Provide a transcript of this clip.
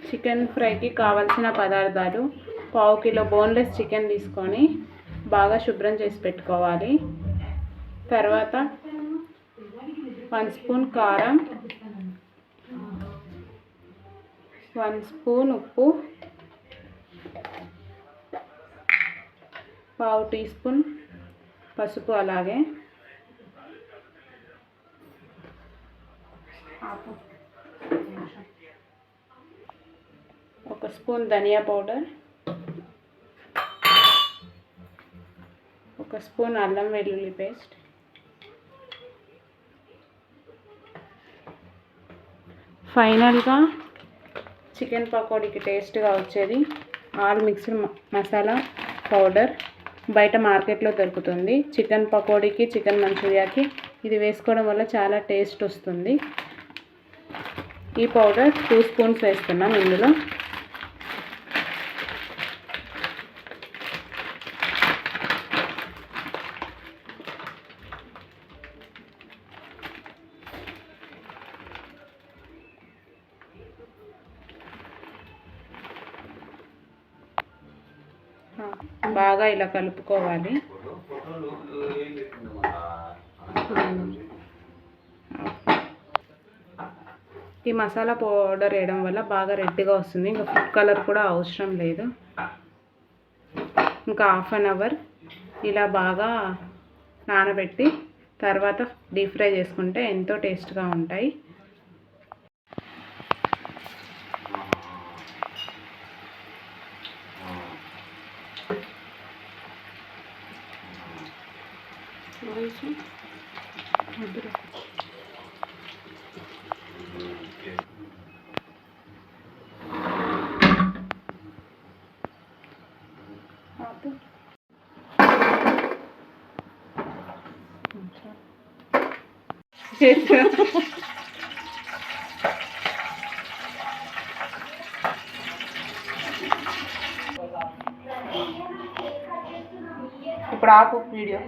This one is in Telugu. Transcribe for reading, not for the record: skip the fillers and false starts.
చికెన్ ఫ్రైకి కావాల్సిన పదార్థాలు: పావు కిలో బోన్లెస్ చికెన్ తీసుకొని బాగా శుభ్రం చేసి పెట్టుకోవాలి. తర్వాత 1 స్పూన్ కారం, 1 స్పూన్ ఉప్పు, పావు టీ స్పూన్ పసుపు, అలాగే 1 స్పూన్ ధనియా పౌడర్, 1 స్పూన్ అల్లం వెల్లుల్లి పేస్ట్, ఫైనల్గా చికెన్ పకోడీకి టేస్ట్గా వచ్చేది ఆల్ మిక్స్డ్ మసాలా పౌడర్. బయట మార్కెట్లో దొరుకుతుంది. చికెన్ పకోడీకి, చికెన్ మంచూరియాకి ఇది వేసుకోవడం వల్ల చాలా టేస్ట్ వస్తుంది. ఈ పౌడర్ 2 స్పూన్స్ వేస్తున్నాం ఇందులో. బాగా ఇలా కలుపుకోవాలి. ఈ మసాలా పౌడర్ వేయడం వల్ల బాగా రెడ్గా వస్తుంది. ఇంకా ఫుడ్ కలర్ కూడా అవసరం లేదు. ఇంకా 1/2 అవర్ ఇలా బాగా నానబెట్టి తర్వాత డీప్ ఫ్రై చేసుకుంటే ఎంతో టేస్ట్గా ఉంటాయి. ఇప్పుడు ఆపు వీడియో.